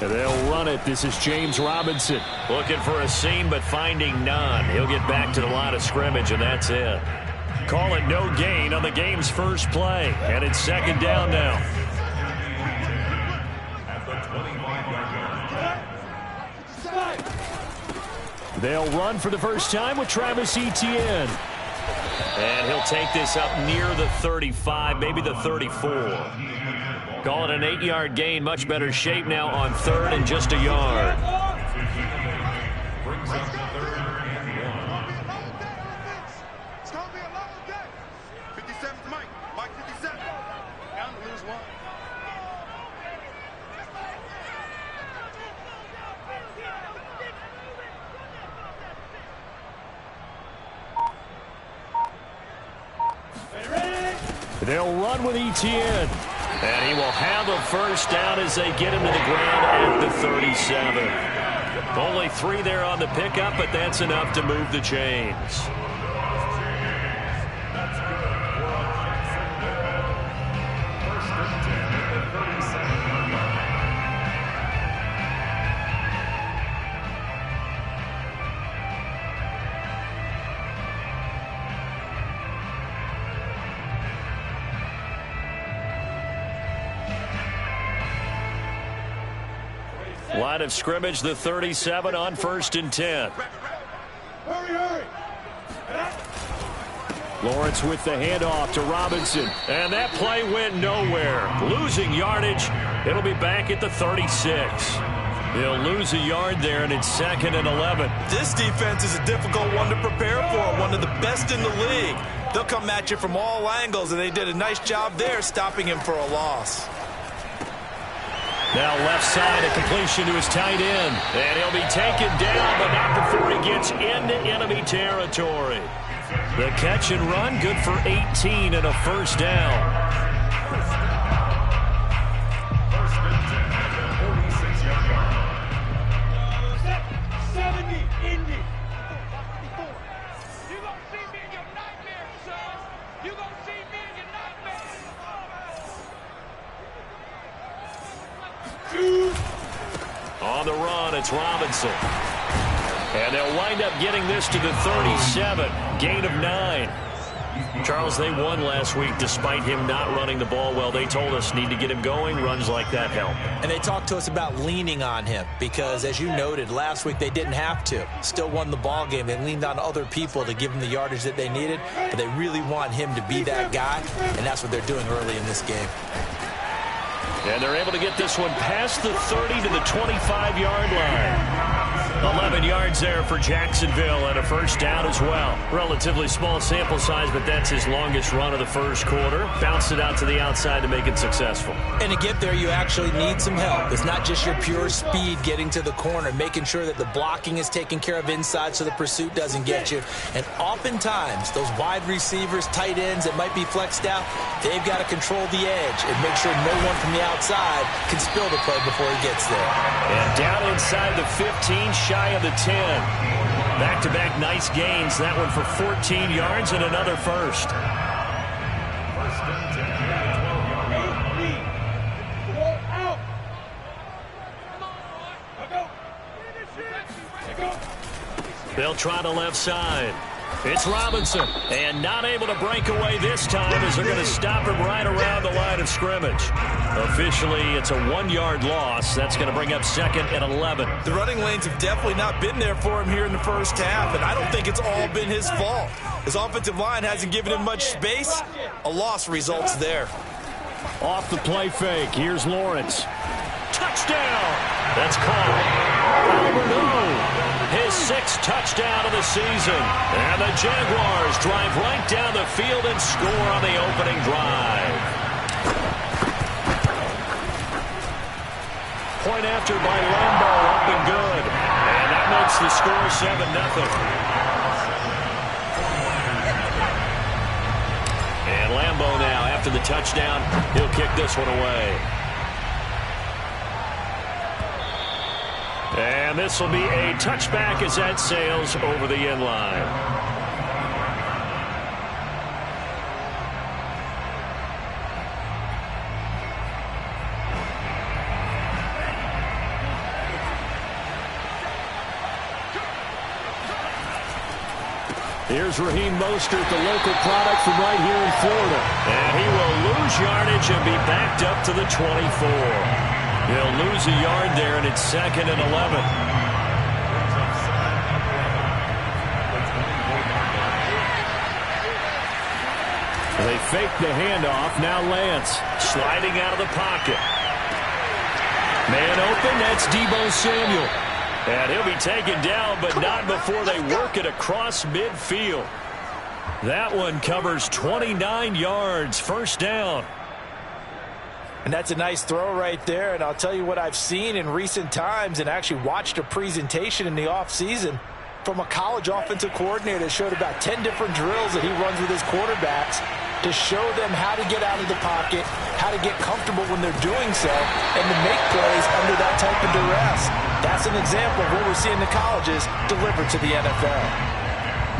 And they'll run it. This is James Robinson. Looking for a seam, but finding none. He'll get back to the line of scrimmage, and that's it. Call it no gain on the game's first play. And it's second down now. They'll run for the first time with Travis Etienne. And he'll take this up near the 35, maybe the 34. Call it an 8-yard gain. Much better shape now on third and just a yard. They'll run with Etienne. And he will have a first down as they get him to the ground at the 37. Only 3 there on the pickup, but that's enough to move the chains. Line of scrimmage, the 37 on 1st and 10. Hurry. Lawrence with the handoff to Robinson. And that play went nowhere. Losing yardage. It'll be back at the 36. They'll lose a yard there, and it's 2nd and 11. This defense is a difficult one to prepare for, one of the best in the league. They'll come at you from all angles, and they did a nice job there stopping him for a loss. Now left side, a completion to his tight end. And he'll be taken down, but not before he gets into enemy territory. The catch and run, good for 18 and a first down. On the run, it's Robinson. And they'll wind up getting this to the 37. Gain of 9. Charles, they won last week despite him not running the ball well. They told us need to get him going. Runs like that help. And they talked to us about leaning on him because, as you noted, last week they didn't have to. Still won the ball game. They leaned on other people to give them the yardage that they needed. But they really want him to be that guy, and that's what they're doing early in this game. And they're able to get this one past the 30 to the 25-yard line. 11 yards there for Jacksonville and a first down as well. Relatively small sample size, but that's his longest run of the first quarter. Bounced it out to the outside to make it successful. And to get there, you actually need some help. It's not just your pure speed getting to the corner, making sure that the blocking is taken care of inside so the pursuit doesn't get you. And oftentimes, those wide receivers, tight ends that might be flexed out, they've got to control the edge and make sure no one from the outside can spill the play before he gets there. And down inside the 15, shy of the 10. Back-to-back nice gains. That one for 14 yards and another first. They'll try the left side. It's Robinson, and not able to break away this time as they're going to stop him right around the line of scrimmage. Officially, it's a 1-yard loss. That's going to bring up 2nd and 11. The running lanes have definitely not been there for him here in the first half, and I don't think it's all been his fault. His offensive line hasn't given him much space. A loss results there. Off the play fake, here's Lawrence. Touchdown! That's called. Albert his 6th touchdown of the season. And the Jaguars drive right down the field and score on the opening drive. Point after by Lambo, up and good. And that makes the score 7-0. And Lambo now, after the touchdown, he'll kick this one away. And this will be a touchback as that sails over the end line. Here's Raheem Mostert, the local product from right here in Florida. And he will lose yardage and be backed up to the 24. He'll lose a yard there, and it's 2nd and 11. They fake the handoff. Now Lance sliding out of the pocket. Man open. That's Deebo Samuel. And he'll be taken down, but not before they work it across midfield. That one covers 29 yards. First down. And that's a nice throw right there. And I'll tell you what I've seen in recent times and actually watched a presentation in the offseason from a college offensive coordinator that showed about 10 different drills that he runs with his quarterbacks to show them how to get out of the pocket, how to get comfortable when they're doing so, and to make plays under that type of duress. That's an example of what we're seeing in the colleges delivered to the NFL.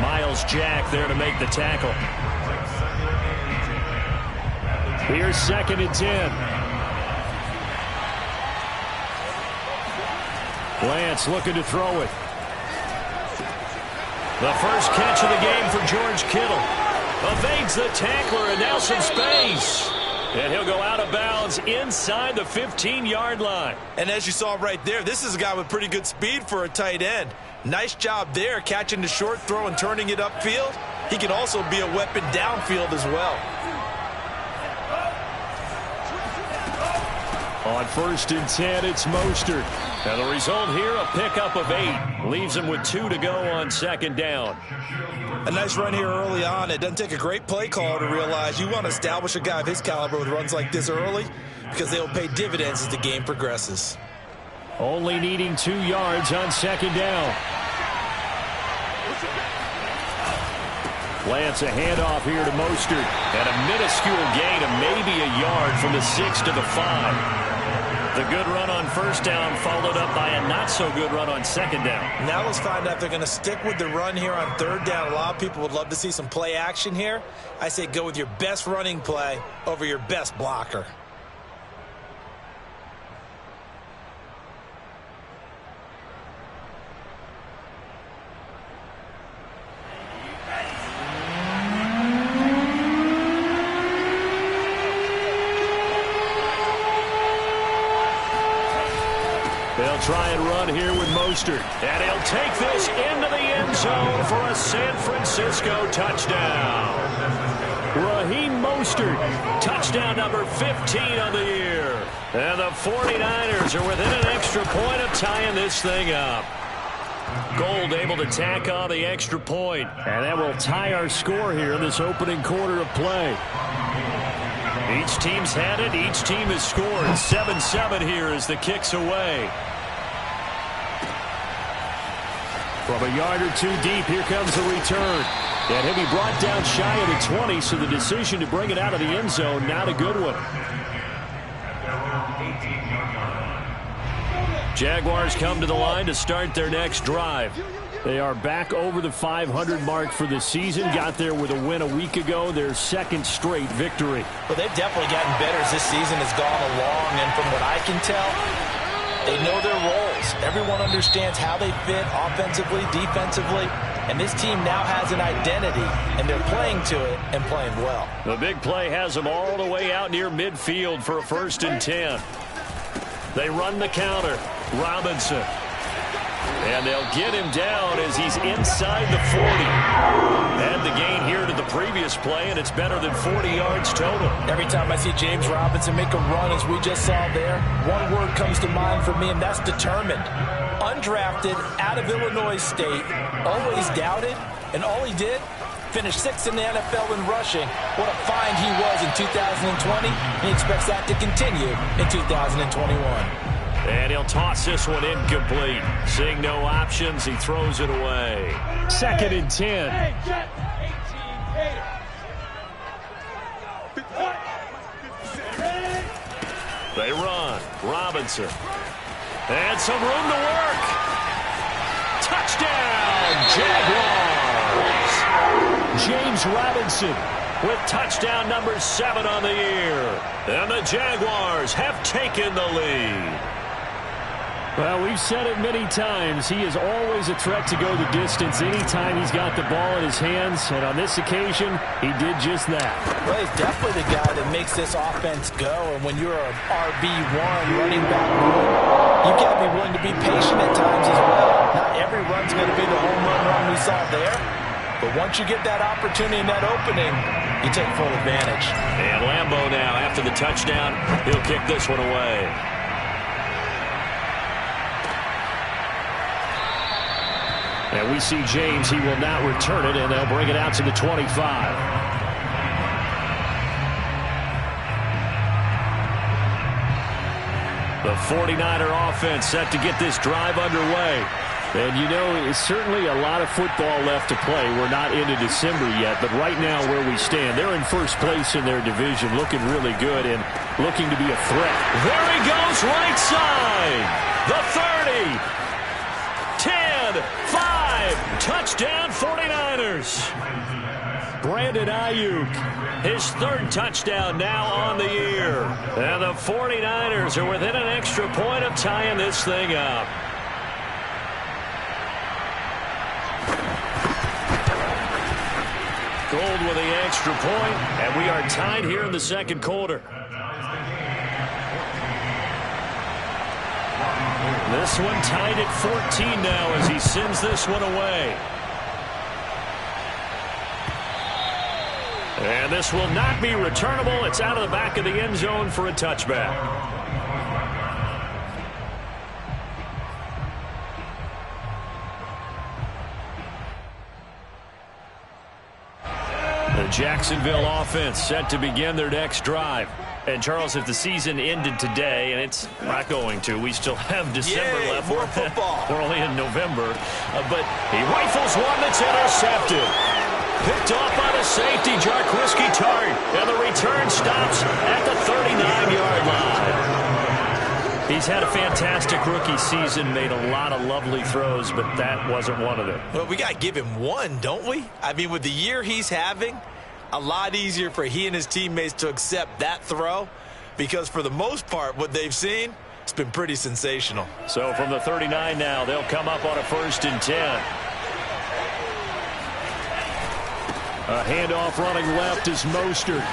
Myles Jack there to make the tackle. Here's 2nd and 10. Lance looking to throw it. The first catch of the game for George Kittle. Evades the tackler, and now some space. And he'll go out of bounds inside the 15-yard line. And as you saw right there, this is a guy with pretty good speed for a tight end. Nice job there, catching the short throw and turning it upfield. He can also be a weapon downfield as well. On 1st and 10, it's Mostert. And the result here, a pickup of 8. Leaves him with 2 to go on 2nd down. A nice run here early on. It doesn't take a great play caller to realize you want to establish a guy of his caliber with runs like this early because they will pay dividends as the game progresses. Only needing 2 yards on 2nd down. Lance a handoff here to Mostert. And a minuscule gain of maybe a yard from the 6 to the 5. The good run on 1st down followed up by a not-so-good run on 2nd down. Now let's find out if they're going to stick with the run here on 3rd down. A lot of people would love to see some play action here. I say go with your best running play over your best blocker. They'll try and run here with Mostert. And he'll take this into the end zone for a San Francisco touchdown. Raheem Mostert, touchdown number 15 on the year. And the 49ers are within an extra point of tying this thing up. Gold able to tack on the extra point. And that will tie our score here in this opening quarter of play. Each team's had it. Each team has scored. 7-7 here as the kick's away. From a yard or 2 deep, here comes the return. And he'll be brought down shy of the 20, so the decision to bring it out of the end zone, not a good one. Jaguars come to the line to start their next drive. They are back over the 500 mark for the season. Got there with a win a week ago, their 2nd straight victory. Well, they've definitely gotten better as this season has gone along, and from what I can tell, they know their roles. Everyone understands how they fit offensively, defensively, and this team now has an identity, and they're playing to it and playing well. The big play has them all the way out near midfield for a 1st and 10. They run the counter. Robinson. And they'll get him down as he's inside the 40. And the gain here to the previous play, and it's better than 40 yards total. Every time I see James Robinson make a run, as we just saw there, one word comes to mind for me, and that's determined. Undrafted, out of Illinois State, always doubted, and all he did, finished 6th in the NFL in rushing. What a find he was in 2020. He expects that to continue in 2021. And he'll toss this one incomplete. Seeing no options, he throws it away. 2nd and 10. They run. Robinson. And some room to work. Touchdown, Jaguars. James Robinson with touchdown number 7 on the year. And the Jaguars have taken the lead. Well, we've said it many times. He is always a threat to go the distance anytime he's got the ball in his hands. And on this occasion, he did just that. Well, he's definitely the guy that makes this offense go. And when you're an RB1 running back, you've got to be willing to be patient at times as well. Not every run's going to be the home run we saw there. But once you get that opportunity and that opening, you take full advantage. And Lambeau now, after the touchdown, he'll kick this one away. And we see James. He will not return it, and they'll bring it out to the 25. The 49er offense set to get this drive underway. And, you know, it's certainly a lot of football left to play. We're not into December yet, but right now where we stand, they're in first place in their division, looking really good and looking to be a threat. There he goes, right side. The 30. 10, 5, touchdown 49ers. Brandon Ayuk, his third touchdown now on the year. And the 49ers are within an extra point of tying this thing up. Gold with the extra point, and we are tied here in the second quarter. This one tied at 14 now as he sends this one away. And this will not be returnable. It's out of the back of the end zone for a touchback. The Jacksonville offense set to begin their next drive. And, Charles, if the season ended today, and it's not going to, we still have December left. More football. We're only in November. But he rifles one that's intercepted. Picked off by the safety, Jarquiski Tartt. And the return stops at the 39-yard line. He's had a fantastic rookie season, made a lot of lovely throws, but that wasn't one of them. Well, we got to give him one, don't we? I mean, with the year he's having, a lot easier for he and his teammates to accept that throw because for the most part, what they've seen, it's been pretty sensational. So from the 39 now, they'll come up on a 1st and 10. A handoff running left is Mostert.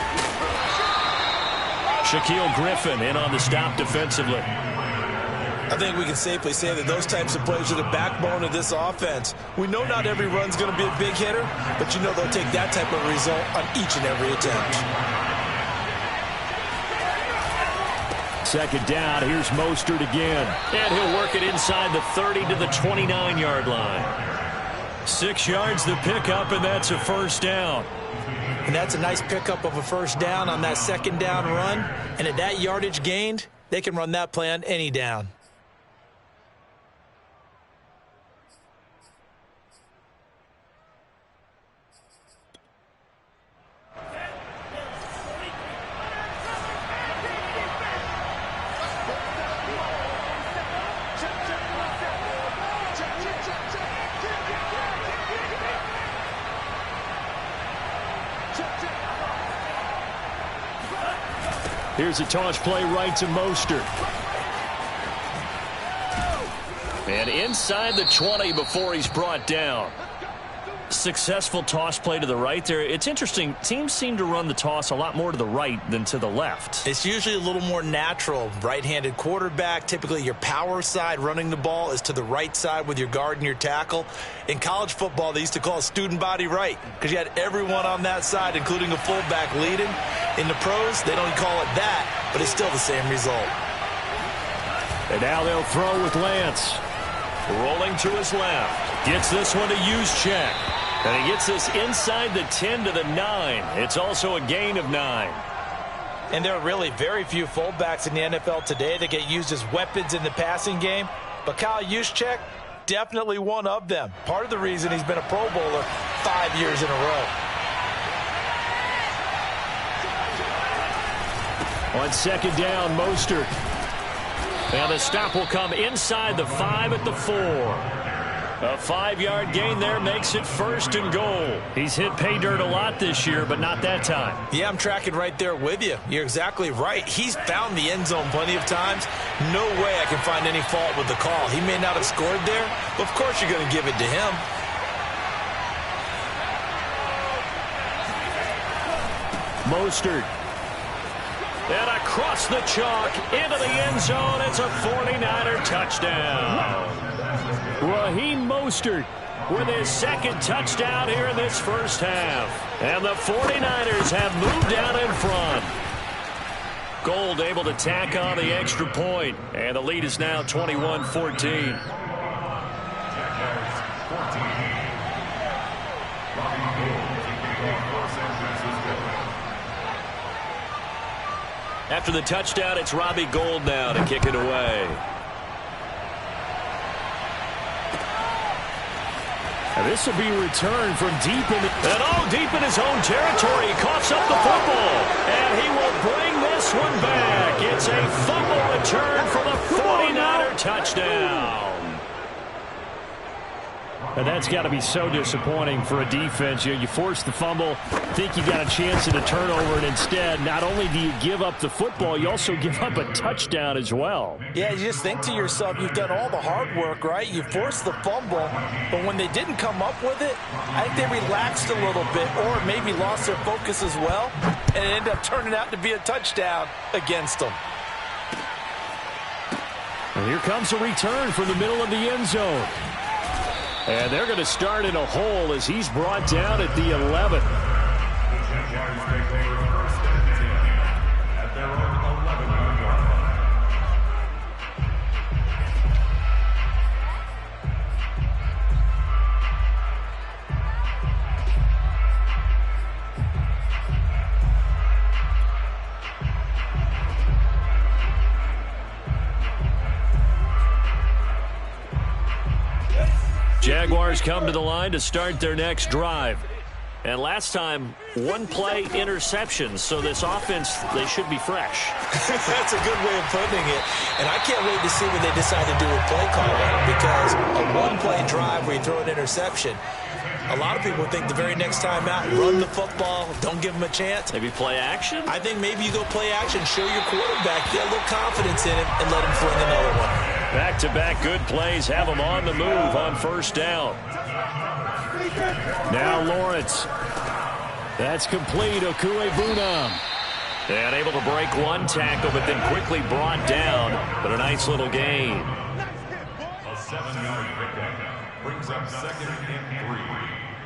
Shaquill Griffin in on the stop defensively. I think we can safely say that those types of plays are the backbone of this offense. We know not every run's going to be a big hitter, but you know they'll take that type of result on each and every attempt. Second down, here's Mostert again. And he'll work it inside the 30 to the 29-yard line. 6 yards the pickup, and that's a first down. And that's a nice pickup of a first down on that second down run. And at that yardage gained, they can run that play on any down. Here's a toss play right to Mostert. And inside the 20 before he's brought down. Successful toss play to the right there. It's interesting. Teams seem to run the toss a lot more to the right than to the left. It's usually a little more natural. Right-handed quarterback, typically your power side running the ball is to the right side with your guard and your tackle. In college football, they used to call it student body right because you had everyone on that side, including a fullback leading. In the pros, they don't call it that, but it's still the same result. And now they'll throw with Lance. Rolling to his left. Gets this one to Juszczyk. And he gets this inside the 10 to the 9. It's also a gain of 9. And there are really very few fullbacks in the NFL today that get used as weapons in the passing game. But Kyle Juszczyk, definitely one of them. Part of the reason he's been a Pro Bowler 5 years in a row. On second down, Mostert. And the stop will come inside the 5 at the 4. A 5-yard gain there makes it 1st and goal. He's hit pay dirt a lot this year, but not that time. Yeah, I'm tracking right there with you. You're exactly right. He's found the end zone plenty of times. No way I can find any fault with the call. He may not have scored there, but of course you're going to give it to him. Mostert. And across the chalk into the end zone. It's a 49er touchdown. Raheem Mostert with his 2nd touchdown here in this first half. And the 49ers have moved out in front. Gold able to tack on the extra point. And the lead is now 21-14. After the touchdown, it's Robbie Gould now to kick it away. And this will be returned from deep deep in his own territory. He coughs up the football, and he will bring this one back. It's a fumble return for the 49er touchdown. And that's got to be so disappointing for a defense. You force the fumble, think you got a chance at a turnover, and instead, not only do you give up the football, you also give up a touchdown as well. Yeah, you just think to yourself, you've done all the hard work, right? You forced the fumble, but when they didn't come up with it, I think they relaxed a little bit or maybe lost their focus as well, and it ended up turning out to be a touchdown against them. And here comes a return from the middle of the end zone. And they're going to start in a hole as he's brought down at the 11. Jaguars come to the line to start their next drive. And last time, 1-play interceptions. So this offense, they should be fresh. That's a good way of putting it. And I can't wait to see what they decide to do with play calling, because a 1-play drive where you throw an interception, a lot of people think the very next time out, run the football, don't give them a chance. Maybe play action? I think maybe you go play action, show your quarterback, get a little confidence in him, and let him fling another one. Back-to-back good plays have them on the move on 1st down. Now Lawrence. That's complete. Okuegbunam. And able to break one tackle, but then quickly brought down. But a nice little gain. A 7-yard pickup brings up 2nd and 3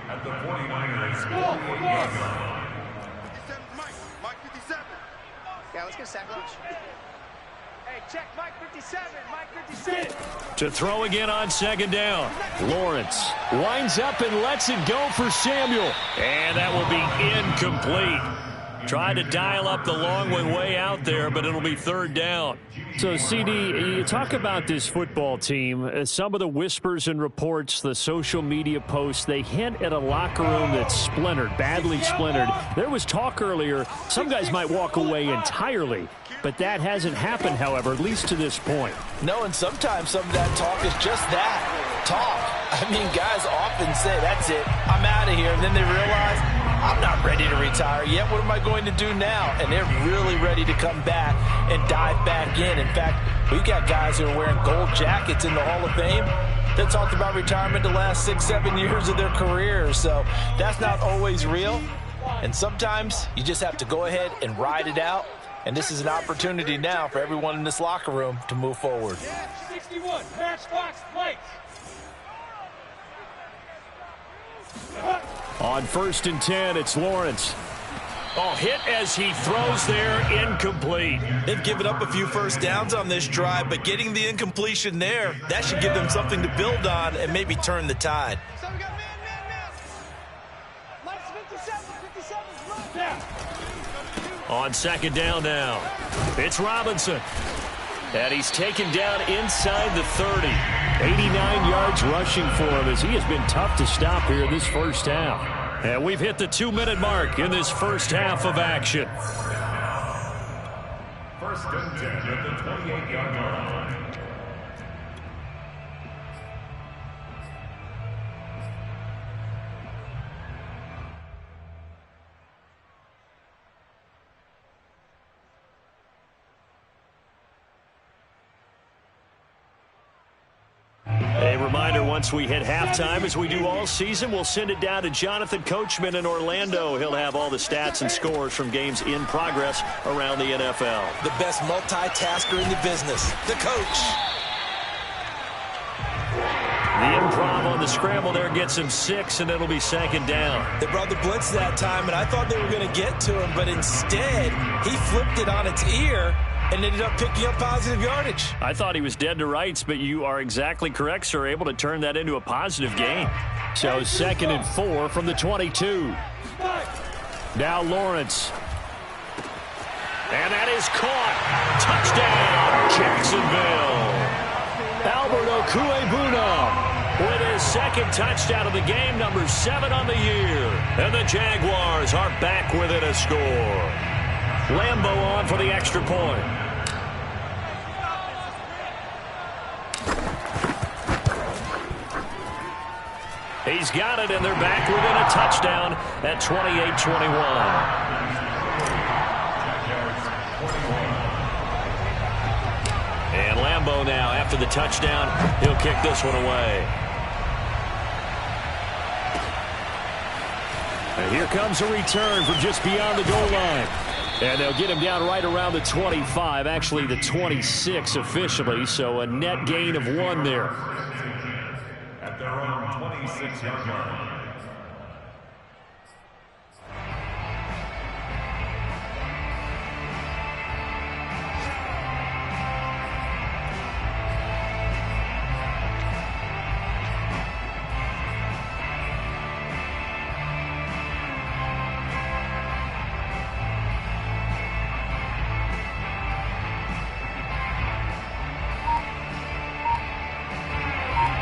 at the 49ers 48-yard line. Mike 57. Yeah, let's get a sack lunch. Hey, check Mike 57. Mike 57. To throw again on 2nd down. Lawrence winds up and lets it go for Samuel. And that will be incomplete. Tried to dial up the long one way out there, but it'll be 3rd down. So, CD, you talk about this football team. Some of the whispers and reports, the social media posts, they hint at a locker room that's splintered, badly splintered. There was talk earlier, some guys might walk away entirely. But that hasn't happened, however, at least to this point. No, and sometimes some of that talk is just that, talk. I mean, guys often say, that's it, I'm out of here. And then they realize, I'm not ready to retire yet. What am I going to do now? And they're really ready to come back and dive back in. In fact, we've got guys who are wearing gold jackets in the Hall of Fame that talked about retirement the last 6-7 years of their careers. So that's not always real. And sometimes you just have to go ahead and ride it out. And this is an opportunity now for everyone in this locker room to move forward. 61, Matchbox Lights. On 1st and 10, it's Lawrence. Oh, hit as he throws there, incomplete. They've given up a few first downs on this drive, but getting the incompletion there, that should give them something to build on and maybe turn the tide. So we got man. Lights 57, down. On 2nd down now, it's Robinson. And he's taken down inside the 30. 89 yards rushing for him as he has been tough to stop here this first half. And we've hit the 2-minute mark in this first half of action. 1st and 10 at the 28-yard line. reminder, once we hit halftime, as we do all season, we'll send it down to Jonathan Coachman in Orlando. He'll have all the stats and scores from games in progress around the NFL. The best multitasker in the business, the coach. The improv on the scramble there gets him 6, and it'll be 2nd down. They brought the blitz that time, and I thought they were going to get to him, but instead, he flipped it on its ear and ended up picking up positive yardage. I thought he was dead to rights, but you are exactly correct, sir. Able to turn that into a positive gain. So 2nd and 4 from the 22. Now Lawrence. And that is caught. Touchdown, Jacksonville. Albert Okwuegbunam with his 2nd touchdown of the game, number 7 on the year. And the Jaguars are back within a score. Lambo on for the extra point. He's got it, and they're back within a touchdown at 28-21. And Lambo now, after the touchdown, he'll kick this one away. And here comes a return from just beyond the goal line. And they'll get him down right around the 25, actually the 26 officially, so a net gain of 1 there. At their own 26-yard line.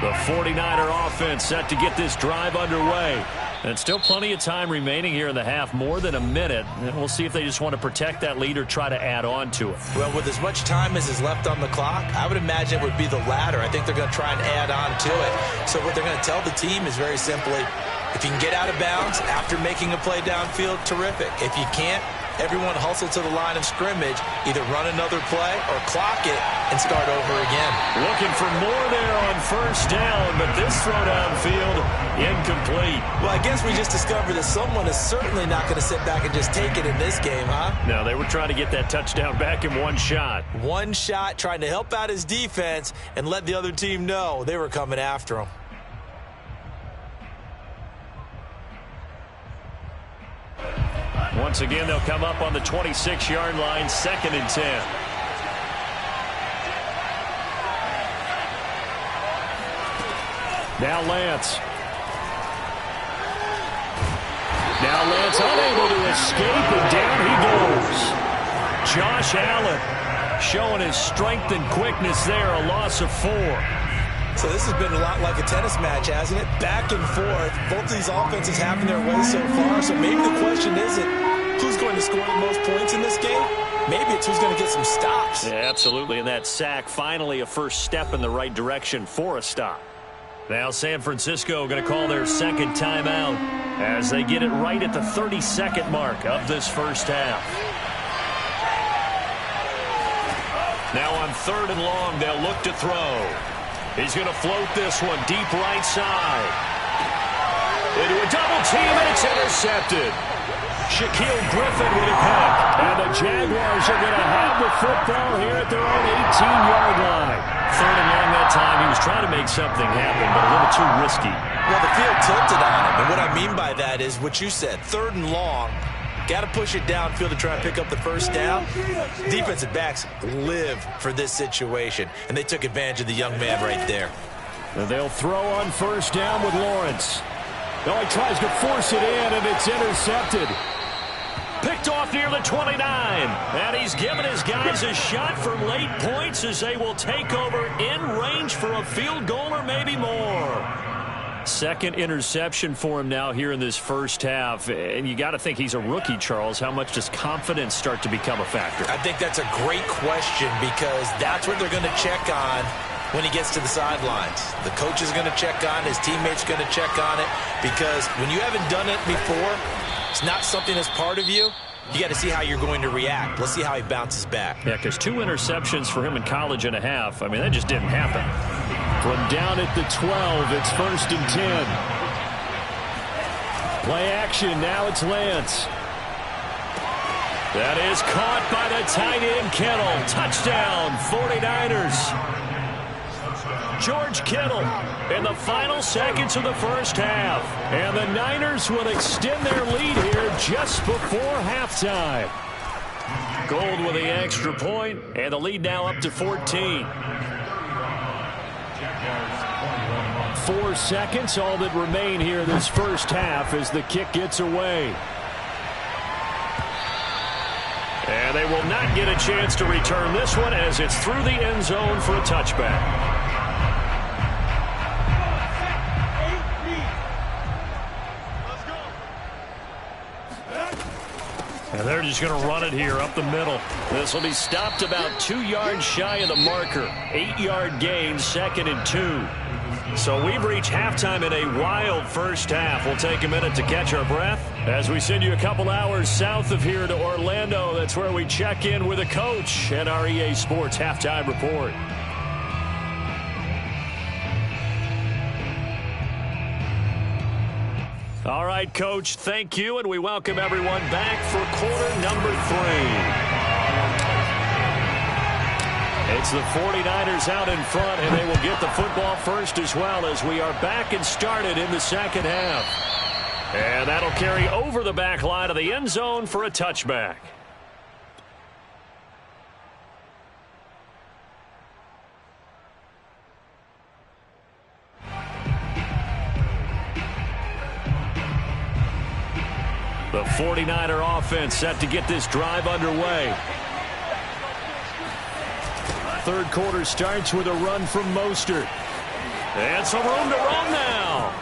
The 49er offense set to get this drive underway. And still plenty of time remaining here in the half, more than a minute. And we'll see if they just want to protect that lead or try to add on to it. Well, with as much time as is left on the clock, I would imagine it would be the latter. I think they're going to try and add on to it. So what they're going to tell the team is very simply, if you can get out of bounds after making a play downfield, terrific. If you can't, everyone hustle to the line of scrimmage, either run another play or clock it and start over again. Looking for more there on 1st down, but this throw downfield incomplete. Well, I guess we just discovered that someone is certainly not going to sit back and just take it in this game, huh? No, they were trying to get that touchdown back in one shot. One shot, trying to help out his defense and let the other team know they were coming after him. Once again, they'll come up on the 26-yard line, 2nd and 10. Now Lance. Now Lance unable to escape, and down he goes. Josh Allen showing his strength and quickness there, a loss of 4. So this has been a lot like a tennis match, hasn't it? Back and forth. Both of these offenses having their way so far. So maybe the question isn't who's going to score the most points in this game. Maybe it's who's going to get some stops. Yeah, absolutely. And that sack, finally a first step in the right direction for a stop. Now San Francisco going to call their 2nd timeout as they get it right at the 32nd mark of this first half. Now on 3rd and long, they'll look to throw. He's going to float this one deep right side. Into a double team, and it's intercepted. Shaquille Griffin with a pick. And the Jaguars are going to have the football here at their own 18-yard line. 3rd and long that time. He was trying to make something happen, but a little too risky. Well, the field tilted on him. And what I mean by that is what you said. 3rd and long. Got to push it downfield to try and pick up the first down. Defensive backs live for this situation, and they took advantage of the young man right there. And they'll throw on 1st down with Lawrence. No, he tries to force it in, and it's intercepted. Picked off near the 29. And he's given his guys a shot for late points as they will take over in range for a field goal or maybe more. 2nd interception for him now here in this first half. And you got to think he's a rookie, Charles. How much does confidence start to become a factor? I think that's a great question because that's what they're going to check on when he gets to the sidelines. The coach is going to check on, his teammates going to check on it, because when you haven't done it before, it's not something that's part of you. You got to see how you're going to react. Let's see how he bounces back. Yeah, because 2 interceptions for him in college and a half, I mean, that just didn't happen. From down at the 12, it's 1st and 10. Play action, now it's Lance. That is caught by the tight end, Kittle. Touchdown, 49ers. George Kittle in the final seconds of the first half. And the Niners will extend their lead here just before halftime. Gold with the extra point, and the lead now up to 14. 4 seconds, all that remain here this first half as the kick gets away. And they will not get a chance to return this one as it's through the end zone for a touchback. And they're just going to run it here up the middle. This will be stopped about 2 yards shy of the marker. 8-yard gain, 2nd and 2. So we've reached halftime in a wild first half. We'll take a minute to catch our breath as we send you a couple hours south of here to Orlando. That's where we check in with a coach at our EA Sports Halftime Report. All right, Coach, thank you, and we welcome everyone back for quarter number 3. It's the 49ers out in front, and they will get the football first as well as we are back and started in the second half. And that'll carry over the back line of the end zone for a touchback. The 49er offense set to get this drive underway. Third quarter starts with a run from Mostert. And some room to run now.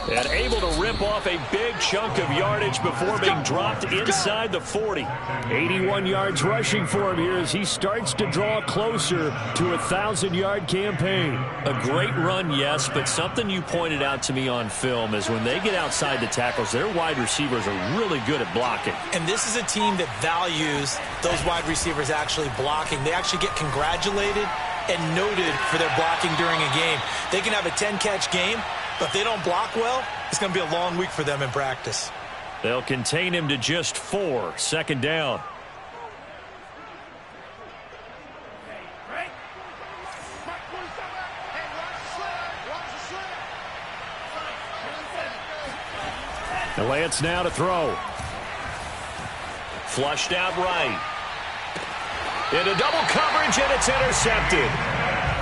And able to rip off a big chunk of yardage before being dropped inside the 40. 81 yards rushing for him here as he starts to draw closer to a 1,000-yard campaign. A great run, yes, but something you pointed out to me on film is when they get outside the tackles, their wide receivers are really good at blocking. And this is a team that values those wide receivers actually blocking. They actually get congratulated and noted for their blocking during a game. They can have a 10-catch game, but if they don't block well, it's going to be a long week for them in practice. They'll contain him to just 4. 2nd down. The Lance now to throw. Flushed out right. Into double coverage, and it's intercepted.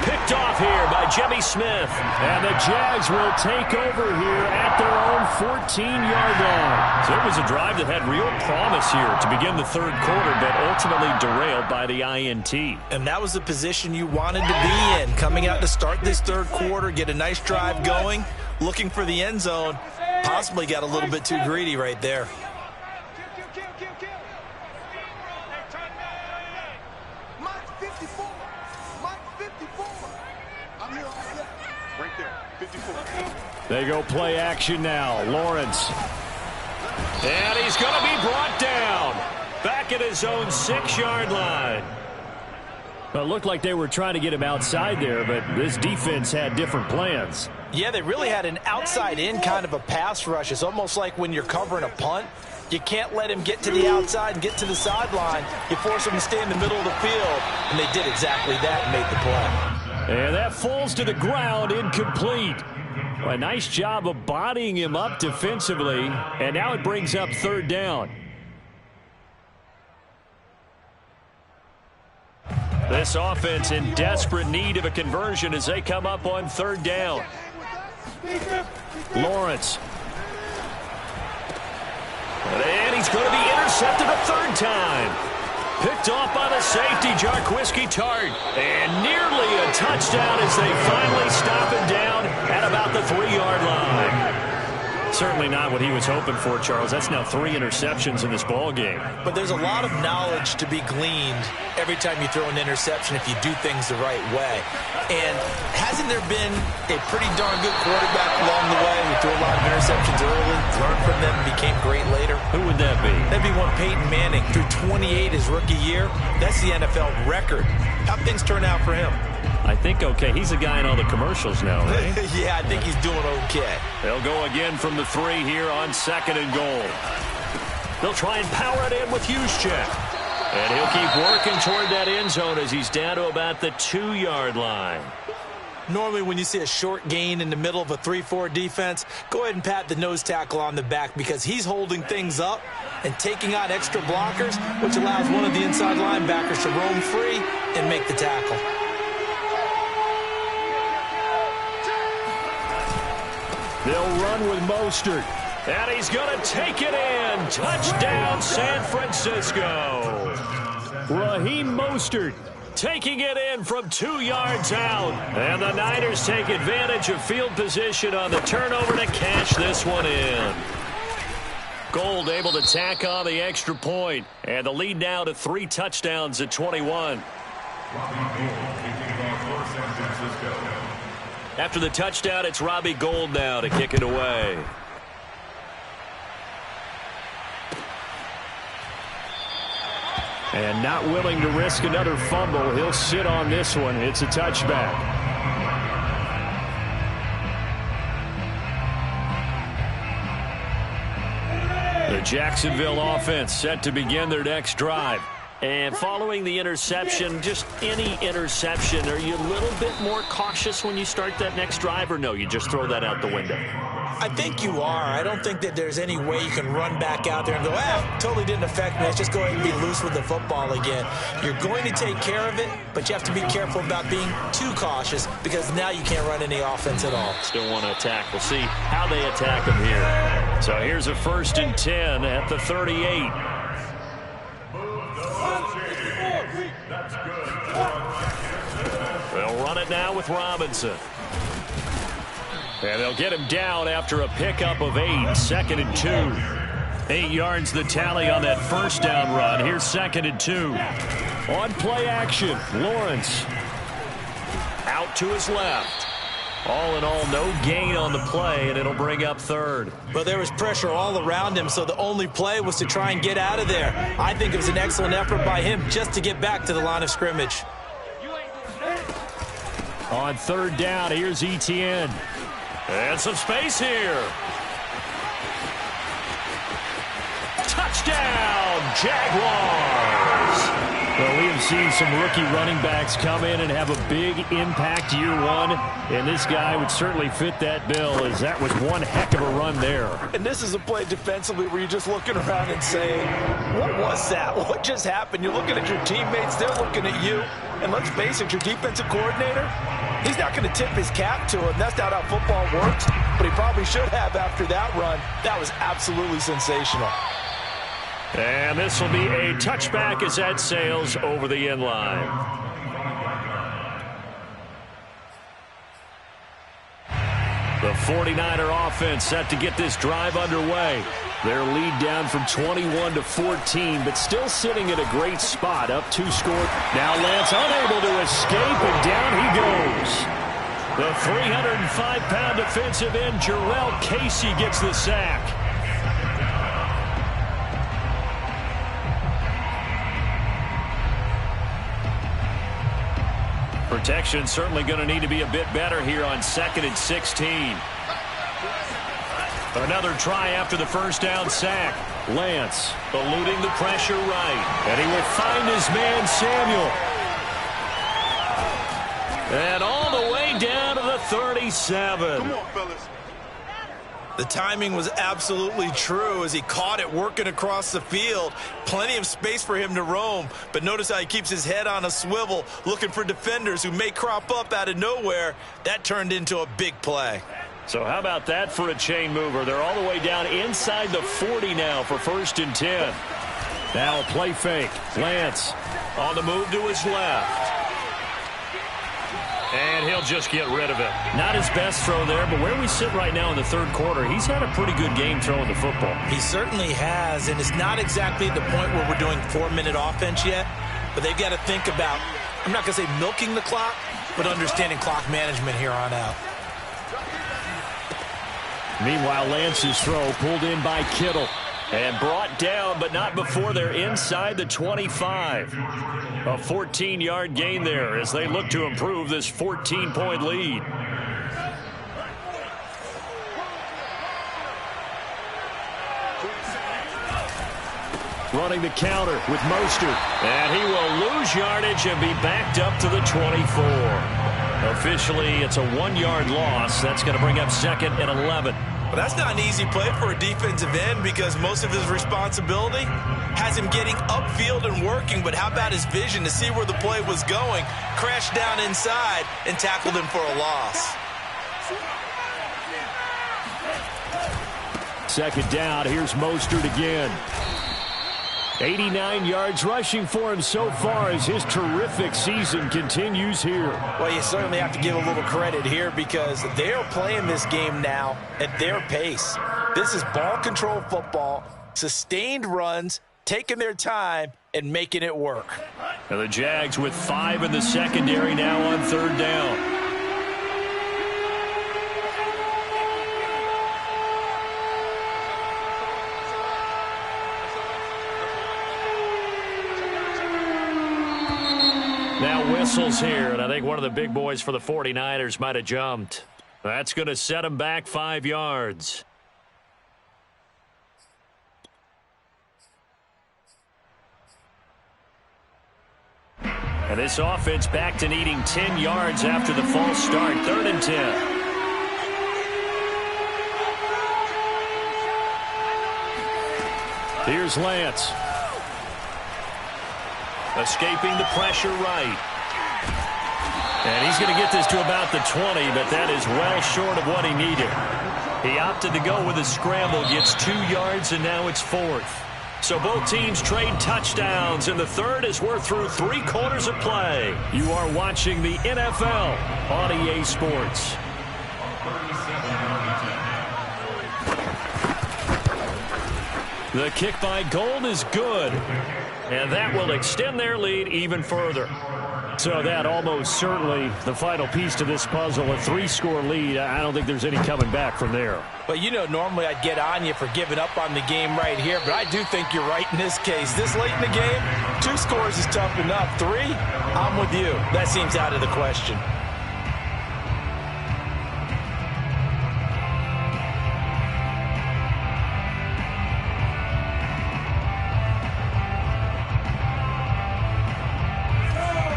Picked off here by Jimmy Smith. And the Jags will take over here at their own 14-yard line. So it was a drive that had real promise here to begin the third quarter, but ultimately derailed by the INT. And that was the position you wanted to be in, coming out to start this third quarter, get a nice drive going, looking for the end zone. Possibly got a little bit too greedy right there. They go play action now. Lawrence. And he's going to be brought down. Back at his own 6-yard line. Well, it looked like they were trying to get him outside there, but this defense had different plans. Yeah, they really had an outside-in kind of a pass rush. It's almost like when you're covering a punt. You can't let him get to the outside and get to the sideline. You force him to stay in the middle of the field, and they did exactly that and made the play. And that falls to the ground, incomplete. A nice job of bodying him up defensively, and now it brings up 3rd down. This offense in desperate need of a conversion as they come up on 3rd down. Lawrence. And he's going to be intercepted a 3rd time. Picked off by the safety, Jarquiski Tart. And nearly a touchdown as they finally stop him down at about the 3-yard line. Certainly not what he was hoping for, Charles. That's now 3 interceptions in this ball game. But there's a lot of knowledge to be gleaned every time you throw an interception if you do things the right way. And hasn't there been a pretty darn good quarterback along the way who threw a lot of interceptions early, learned from them, and became great later? Who would that be? That'd be one Peyton Manning. Threw 28 his rookie year. That's the NFL record. How'd things turn out for him? I think okay. He's a guy in all the commercials now, right? Yeah, I think he's doing okay. They'll go again from the 3 here on 2nd and goal. They'll try and power it in with Juszczyk. And he'll keep working toward that end zone as he's down to about the 2-yard line. Normally when you see a short gain in the middle of a 3-4 defense, go ahead and pat the nose tackle on the back because he's holding things up and taking out extra blockers, which allows one of the inside linebackers to roam free and make the tackle. They'll run with Mostert. And he's going to take it in. Touchdown, San Francisco. Raheem Mostert taking it in from 2 yards out. And the Niners take advantage of field position on the turnover to cash this one in. Gould able to tack on the extra point. And the lead now to 3 touchdowns at 21. After the touchdown, it's Robbie Gould now to kick it away. And not willing to risk another fumble. He'll sit on this one. It's a touchback. The Jacksonville offense set to begin their next drive. And following the interception, just any interception, are you a little bit more cautious when you start that next drive, or no, you just throw that out the window? I think you are. I don't think that there's any way you can run back out there and go, totally didn't affect me. Let's just go ahead and be loose with the football again. You're going to take care of it, but you have to be careful about being too cautious because now you can't run any offense at all. Still want to attack. We'll see how they attack them here. So here's a 1st and 10 at the 38. They'll run it now with Robinson. And they'll get him down after a pickup of 8, 2nd and 2. 8 yards the tally on that 1st down run. Here's 2nd and 2. On play action, Lawrence. Out to his left. All in all, no gain on the play, and it'll bring up 3rd. Well, there was pressure all around him, so the only play was to try and get out of there. I think it was an excellent effort by him just to get back to the line of scrimmage. On 3rd down, here's Etienne. And some space here. Touchdown, Jaguars. Well, we have seen some rookie running backs come in and have a big impact year 1, and this guy would certainly fit that bill, as that was one heck of a run there. And this is a play defensively where you're just looking around and saying, what was that? What just happened? You're looking at your teammates, they're looking at you, and let's face it, your defensive coordinator, he's not going to tip his cap to him. That's not how football works, but he probably should have after that run. That was absolutely sensational. And this will be a touchback as that sails over the end line. The 49er offense set to get this drive underway. Their lead down from 21 to 14, but still sitting at a great spot, up 2 score. Now Lance unable to escape, and down he goes. The 305-pound defensive end, Jurrell Casey, gets the sack. Protection certainly going to need to be a bit better here on 2nd and 16. Another try after the 1st down sack. Lance eluding the pressure right. And he will find his man Samuel. And all the way down to the 37. Come on, fellas. The timing was absolutely true as he caught it working across the field. Plenty of space for him to roam, but notice how he keeps his head on a swivel looking for defenders who may crop up out of nowhere. That turned into a big play. So how about that for a chain mover? They're all the way down inside the 40 now for 1st and 10. Now a play fake. Lance on the move to his left. And he'll just get rid of it. Not his best throw there, but where we sit right now in the 3rd quarter, he's had a pretty good game throwing the football. He certainly has, and it's not exactly the point where we're doing 4-minute offense yet, but they've got to think about, I'm not going to say milking the clock, but understanding clock management here on out. Meanwhile, Lance's throw pulled in by Kittle. And brought down, but not before they're inside the 25. A 14-yard gain there as they look to improve this 14-point lead. Running the counter with Mostert. And he will lose yardage and be backed up to the 24. Officially, it's a 1-yard loss. That's going to bring up 2nd and 11. Well, that's not an easy play for a defensive end because most of his responsibility has him getting upfield and working. But how about his vision to see where the play was going, crashed down inside, and tackled him for a loss. 2nd down. Here's Mostert again. 89 yards rushing for him so far as his terrific season continues here. Well, you certainly have to give a little credit here because they're playing this game now at their pace. This is ball control football, sustained runs, taking their time, and making it work. And the Jags with 5 in the secondary now on 3rd down. Now whistles here, and I think one of the big boys for the 49ers might have jumped. That's going to set him back 5 yards. And this offense back to needing 10 yards after the false start. 3rd and 10. Here's Lance. Escaping the pressure right. And he's going to get this to about the 20, but that is well short of what he needed. He opted to go with a scramble, gets 2 yards, and now it's 4th. So both teams trade touchdowns, and the 3rd as we're through 3 quarters of play. You are watching the NFL on EA Sports. The kick by Gold is good. And that will extend their lead even further. So that almost certainly the final piece to this puzzle, a 3-score lead. I don't think there's any coming back from there. But, you know, normally I'd get on you for giving up on the game right here, but I do think you're right in this case. This late in the game, 2 scores is tough enough. 3, I'm with you. That seems out of the question.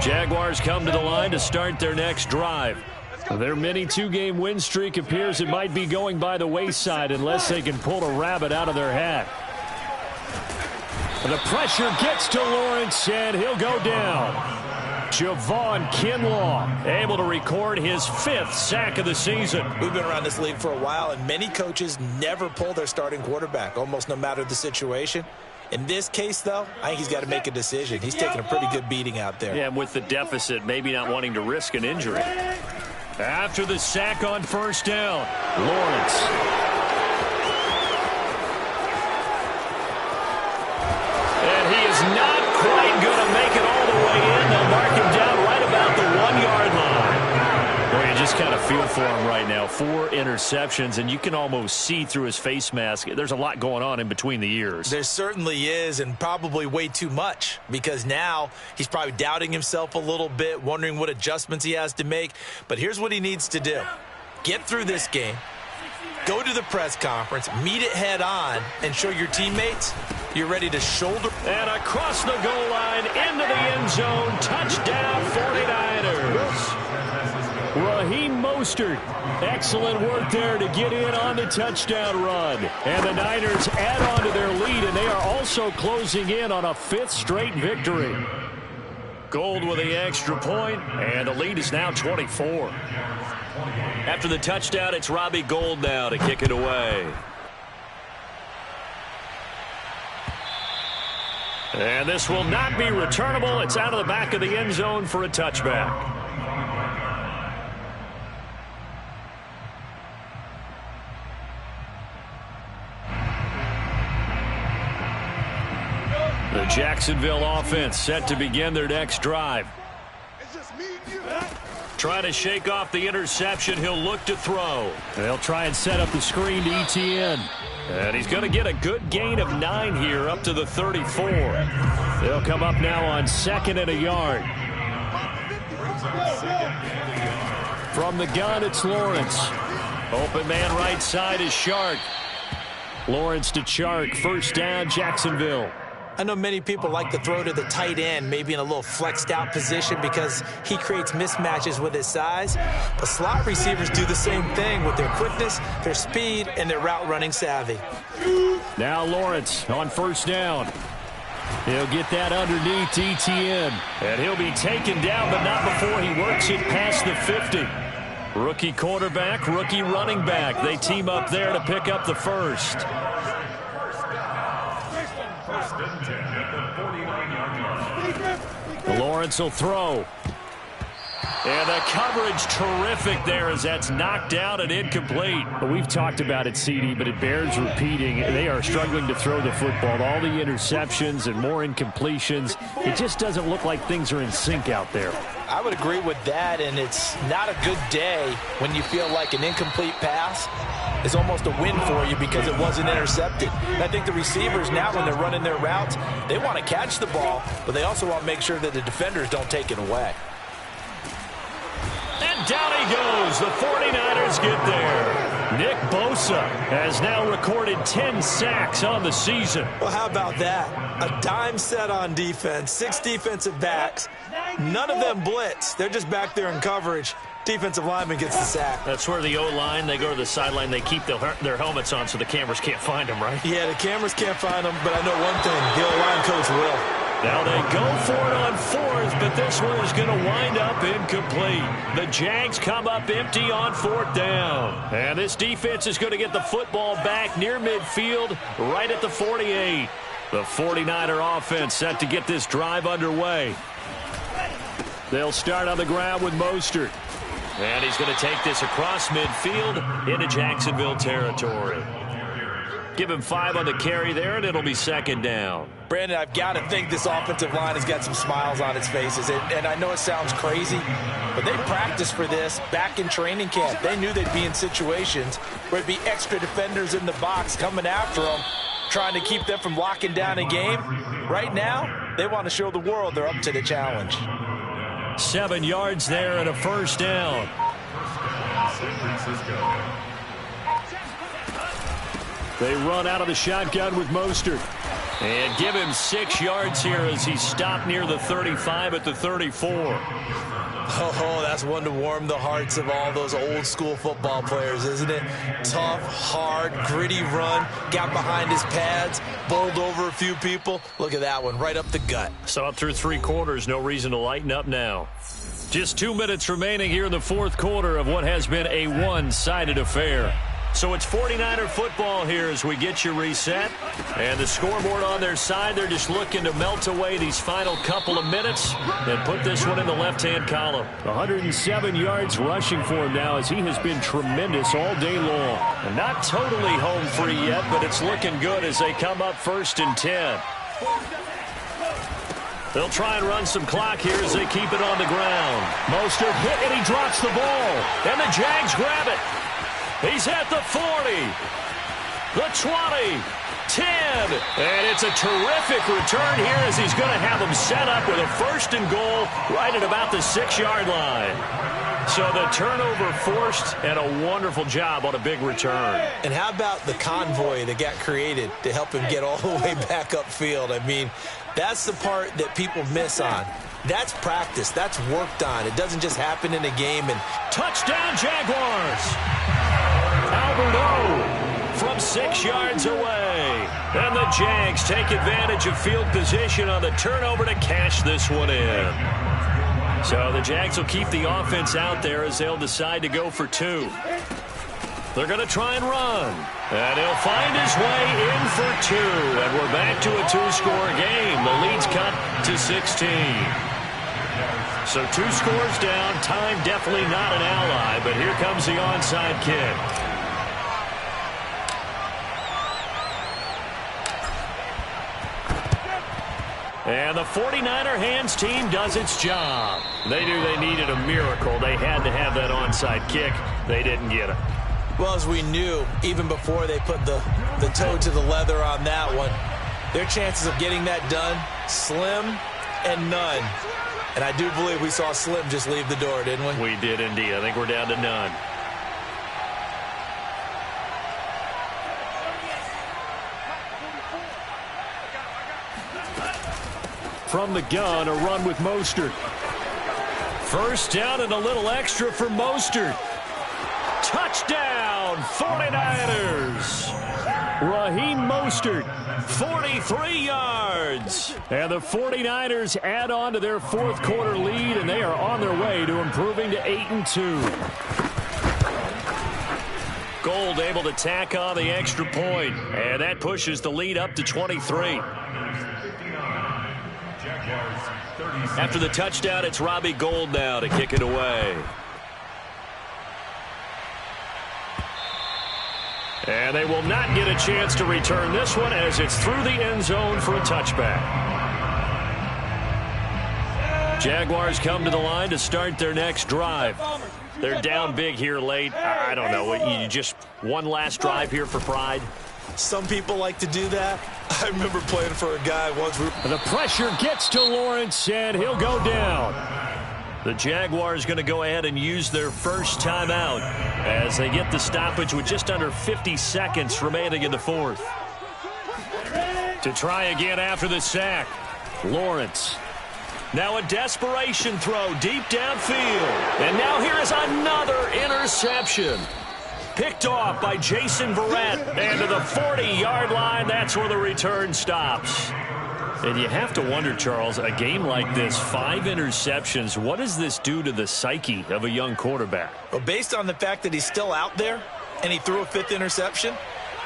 Jaguars come to the line to start their next drive. Their mini 2-game win streak appears it might be going by the wayside unless they can pull a rabbit out of their hat. The pressure gets to Lawrence, and he'll go down. Javon Kinlaw able to record his 5th sack of the season. We've been around this league for a while, and many coaches never pull their starting quarterback, almost no matter the situation. In this case, though, I think he's got to make a decision. He's taking a pretty good beating out there. Yeah, and with the deficit, maybe not wanting to risk an injury. After the sack on 1st down, Lawrence. And he is not quite going to make it all the way in. They'll mark him down right about the 1-yard line. Boy, you just kind of feel for him right now. 4 interceptions, and you can almost see through his face mask. There's a lot going on in between the ears. There certainly is, and probably way too much, because now he's probably doubting himself a little bit, wondering what adjustments he has to make. But here's what he needs to do. Get through this game, go to the press conference, meet it head on, and show your teammates you're ready to shoulder. And across the goal line, into the end zone, touchdown 49ers. Raheem Mostert, excellent work there to get in on the touchdown run. And the Niners add on to their lead, and they are also closing in on a 5th straight victory. Gold with the extra point, and the lead is now 24. After the touchdown, it's Robbie Gould now to kick it away. And this will not be returnable. It's out of the back of the end zone for a touchback. The Jacksonville offense set to begin their next drive. Trying to shake off the interception. He'll look to throw. They'll try and set up the screen to ETN. And he's going to get a good gain of 9 here up to the 34. They'll come up now on 2nd and a yard. From the gun, it's Lawrence. Open man right side is Chark. Lawrence to Chark. First down, Jacksonville. I know many people like to throw to the tight end, maybe in a little flexed out position because he creates mismatches with his size. But slot receivers do the same thing with their quickness, their speed, and their route running savvy. Now Lawrence on first down. He'll get that underneath Etienne. And he'll be taken down, but not before he works it past the 50. Rookie quarterback, rookie running back. They team up there to pick up the first. Lawrence will throw. And the coverage terrific there as that's knocked out and incomplete. We've talked about it, CD, but it bears repeating. They are struggling to throw the football. All the interceptions and more incompletions. It just doesn't look like things are in sync out there. I would agree with that, and it's not a good day when you feel like an incomplete pass is almost a win for you because it wasn't intercepted. And I think the receivers now, when they're running their routes, they want to catch the ball, but they also want to make sure that the defenders don't take it away. And down he goes. The 49ers get there. Nick Bosa has now recorded 10 sacks on the season. Well, how about that? A dime set on defense, 6 defensive backs. None of them blitz. They're just back there in coverage. Defensive lineman gets the sack. That's where the O-line, they go to the sideline, they keep their helmets on so the cameras can't find them, right? Yeah, the cameras can't find them, but I know one thing. The O-line coach will. Now they go for it on 4th, but this one is going to wind up incomplete. The Jags come up empty on 4th down. And this defense is going to get the football back near midfield, right at the 48. The 49er offense set to get this drive underway. They'll start on the ground with Mostert. And he's going to take this across midfield into Jacksonville territory. Give him 5 on the carry there, and it'll be 2nd down. Brandon, I've got to think this offensive line has got some smiles on its faces. And I know it sounds crazy, but they practiced for this back in training camp. They knew they'd be in situations where it'd be extra defenders in the box coming after them, trying to keep them from locking down a game. Right now, they want to show the world they're up to the challenge. 7 yards there and a first down. They run out of the shotgun with Mostert. And give him 6 yards here as he's stopped near the 35 at the 34. Oh, that's one to warm the hearts of all those old-school football players, isn't it? Tough, hard, gritty run, got behind his pads, bowled over a few people. Look at that one, right up the gut. Saw it through 3 quarters, no reason to lighten up now. Just 2 minutes remaining here in the 4th quarter of what has been a one-sided affair. So it's 49er football here as we get you reset. And the scoreboard on their side, they're just looking to melt away these final couple of minutes and put this one in the left-hand column. 107 yards rushing for him now as he has been tremendous all day long. And not totally home free yet, but it's looking good as they come up 1st and 10. They'll try and run some clock here as they keep it on the ground. Mostert hit and he drops the ball. And the Jags grab it. He's at the 40, the 20, 10, and it's a terrific return here as he's going to have them set up with a 1st and goal right at about the 6-yard line. So the turnover forced and a wonderful job on a big return. And how about the convoy that got created to help him get all the way back upfield? I mean, that's the part that people miss on. That's practice. That's worked on. It doesn't just happen in a game. And touchdown, Jaguars! Albert O from 6 yards away. And the Jags take advantage of field position on the turnover to cash this one in. So the Jags will keep the offense out there as they'll decide to go for 2. They're going to try and run. And he'll find his way in for 2. And we're back to a 2-score game. The lead's cut to 16. So 2 scores down. Time definitely not an ally, but here comes the onside kick. And the 49er hands team does its job. They knew they needed a miracle. They had to have that onside kick. They didn't get it. Well, as we knew, even before they put the the toe to the leather on that one. Their chances of getting that done, slim and none. And I do believe we saw Slim just leave the door, didn't we? We did indeed. I think we're down to none. From the gun, a run with Mostert. First down and a little extra for Mostert. Touchdown, 49ers. Raheem Mostert. 43 yards. And the 49ers add on to their fourth quarter lead, and they are on their way to improving to 8-2. Gold able to tack on the extra point, and that pushes the lead up to 23. After the touchdown, it's Robbie Gould now to kick it away. And they will not get a chance to return this one as it's through the end zone for a touchback. Jaguars come to the line to start their next drive. They're down big here late. I don't know. You just one last drive here for pride. Some people like to do that. I remember playing for a guy once. The pressure gets to Lawrence, and he'll go down. The Jaguars going to go ahead and use their first timeout as they get the stoppage with just under 50 seconds remaining in the fourth. To try again after the sack, Lawrence. Now a desperation throw deep downfield. And now here is another interception. Picked off by Jason Verrett. And to the 40-yard line, that's where the return stops. And you have to wonder, Charles, a game like this, 5 interceptions, what does this do to the psyche of a young quarterback? Well, based on the fact that he's still out there and he threw a 5th interception,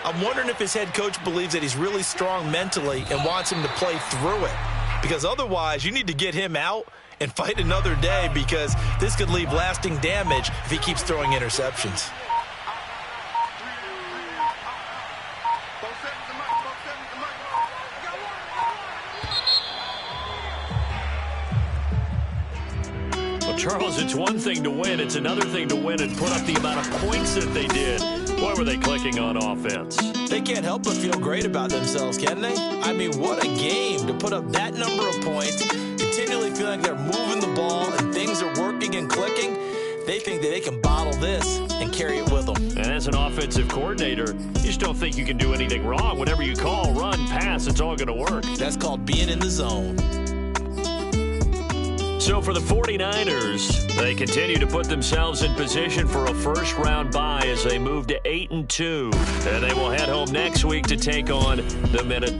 I'm wondering if his head coach believes that he's really strong mentally and wants him to play through it. Because otherwise, you need to get him out and fight another day, because this could leave lasting damage if he keeps throwing interceptions. Charles, it's one thing to win. It's another thing to win and put up the amount of points that they did. Boy, were they clicking on offense. They can't help but feel great about themselves, can they? I mean, what a game to put up that number of points, continually feeling like they're moving the ball and things are working and clicking. They think that they can bottle this and carry it with them. And as an offensive coordinator, you just don't think you can do anything wrong. Whatever you call, run, pass, it's all going to work. That's called being in the zone. So for the 49ers, they continue to put themselves in position for a first-round bye as they move to 8-2. And they will head home next week to take on the Minnesota.